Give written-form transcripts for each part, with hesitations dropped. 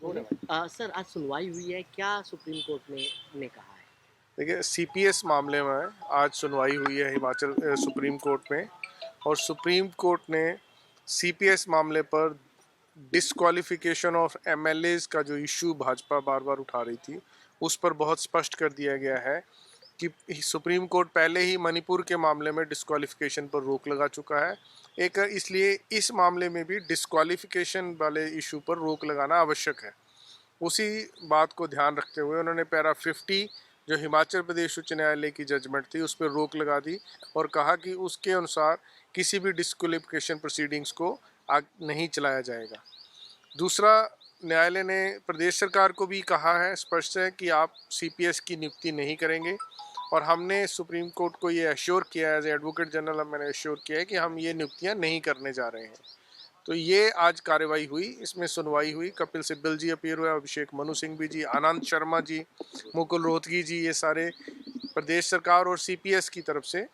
Sir आज सुनवाई हुई है, क्या सुप्रीम कोर्ट ने कहा है? देखिए सीपीएस मामले में आज सुनवाई हुई है हिमाचल सुप्रीम कोर्ट में। और सुप्रीम कोर्ट ने सीपीएस मामले पर डिस्क्वालिफिकेशन ऑफ एमएलएज का जो इशू भाजपा बार बार उठा रही थी, उस पर बहुत स्पष्ट कर दिया गया है कि सुप्रीम कोर्ट पहले ही मणिपुर के मामले में डिस्क्वालिफिकेशन पर रोक लगा चुका है। एक इसलिए इस मामले में भी डिस्क्वालिफिकेशन वाले इशू पर रोक लगाना आवश्यक है। उसी बात को ध्यान रखते हुए उन्होंने पैरा 50 जो हिमाचल प्रदेश उच्च न्यायालय की जजमेंट थी उस पर रोक लगा दी और कहा कि उसके अनुसार किसी भी डिस्क्वालिफिकेशन प्रोसीडिंग्स को नहीं चलाया जाएगा। दूसरा, न्यायालय ने प्रदेश सरकार को भी कहा है स्पष्ट है कि आप सीपीएस की नियुक्ति नहीं करेंगे। और हमने सुप्रीम कोर्ट को ये एश्योर किया है, एज एडवोकेट जनरल मैंने एश्योर किया है कि हम ये नियुक्तियां नहीं करने जा रहे हैं। तो ये आज कार्रवाई हुई, इसमें सुनवाई हुई। कपिल सिब्बल जी अपीयर हुए, अभिषेक मनु सिंघवी जी, आनंद शर्मा जी, मुकुल रोहतगी जी, ये सारे प्रदेश सरकार और सीपीएस की तरफ से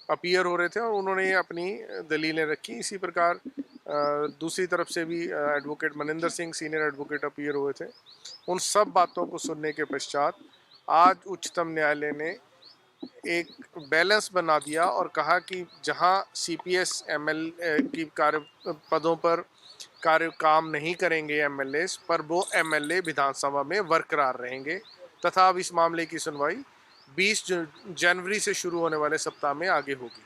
अपीयर हो रहे थे और उन्होंने अपनी दलीलें रखी। इसी प्रकार दूसरी तरफ से भी advocate Maninder Singh senior advocate appear हुए थे। उन सब बातों को सुनने के पश्चात आज उच्चतम न्यायालय ने एक बैलेंस बना दिया और कहा कि जहां सीपीएस एमएल की कार्य पदों पर कार्य काम नहीं करेंगे एमएलए, पर वो एमएलए विधानसभा में बरकरार रहेंगे। तथा अब इस मामले की सुनवाई 20 जनवरी से शुरू होने वाले सप्ताह में आगे होगी।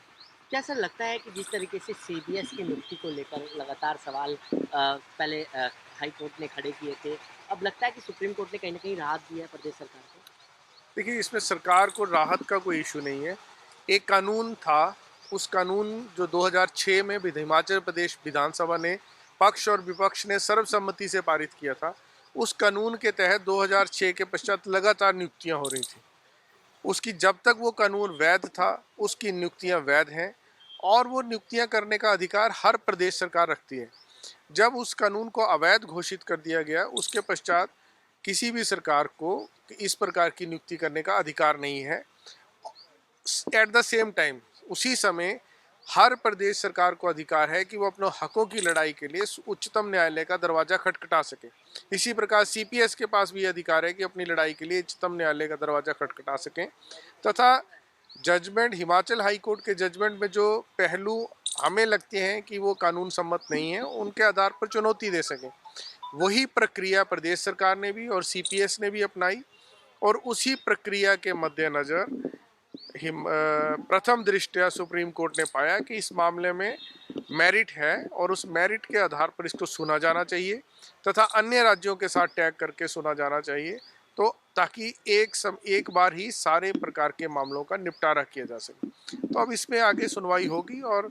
क्या सर लगता है कि जिस तरीके से सीबीएस की नियुक्ति को लेकर लगातार सवाल पहले हाई कोर्ट ने खड़े किए थे, अब लगता है कि सुप्रीम कोर्ट ने कहीं ना कहीं राहत दी है प्रदेश सरकार को? देखिए, इसमें सरकार को राहत का कोई इशू नहीं है। एक कानून था, उस कानून जो 2006 में हिमाचल प्रदेश विधानसभा ने पक्ष और विपक्ष ने सर्वसम्मति से पारित किया था। उस कानून के तहत 2006 के पश्चात लगातार नियुक्तियां हो रही थी। उसकी जब तक वो कानून वैध था, उसकी नियुक्तियां वैध हैं और वो नियुक्तियां करने का अधिकार हर प्रदेश सरकार रखती है। जब उस कानून को अवैध घोषित कर दिया गया, उसके पश्चात किसी भी सरकार को इस प्रकार की नियुक्ति करने का अधिकार नहीं है। एट द सेम टाइम उसी समय हर प्रदेश सरकार को अधिकार है कि वो अपने हकों की लड़ाई के लिए उच्चतम न्यायालय का दरवाजा खटखटा सके। इसी प्रकार सीपीएस के पास भी अधिकार है कि अपनी लड़ाई के लिए उच्चतम न्यायालय का दरवाजा खटखटा सकें। तथा जजमेंट, हिमाचल हाई कोर्ट के जजमेंट में जो पहलू हमें लगते हैं कि वो कानून सम्मत नहीं है, उनके आधार पर चुनौती दे सकें। वही प्रक्रिया प्रदेश सरकार ने भी और सीपीएस ने भी अपनाई और उसी प्रक्रिया के मद्देनजर प्रथम दृष्टया सुप्रीम कोर्ट ने पाया कि इस मामले में मेरिट है और उस मेरिट के आधार पर इसको सुना जाना चाहिए तथा अन्य राज्यों के साथ टैग करके सुना जाना चाहिए, तो ताकि एक बार ही सारे प्रकार के मामलों का निपटारा किया जा सके। तो अब इसमें आगे सुनवाई होगी और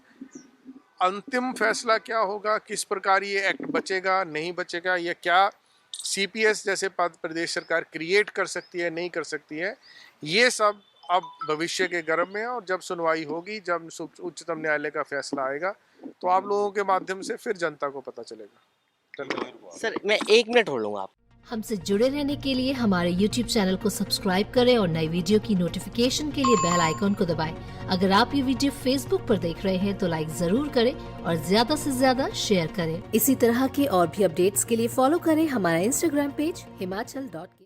अंतिम फैसला क्या होगा, किस प्रकार ये एक्ट बचेगा नहीं बचेगा, या क्या सीपीएस जैसे पद प्रदेश सरकार क्रिएट कर सकती है नहीं कर सकती है, ये सब अब भविष्य के गर्भ में है। और जब सुनवाई होगी, जब उच्चतम न्यायालय का फैसला आएगा, तो आप लोगों के माध्यम से फिर जनता को पता चलेगा। धन्यवाद। सर मैं 1 मिनट हो लूँगा आप। हमसे जुड़े रहने के लिए हमारे YouTube चैनल को सब्सक्राइब करें और नई वीडियो की नोटिफिकेशन के लिए बेल आइकॉन को दबाएं। अगर आप ये वीडियो Facebook पर देख रहे हैं तो लाइक जरूर करें और ज्यादा से ज्यादा शेयर करें। इसी तरह के और भी अपडेट्स के लिए फॉलो करें हमारा Instagram पेज himachal.ke।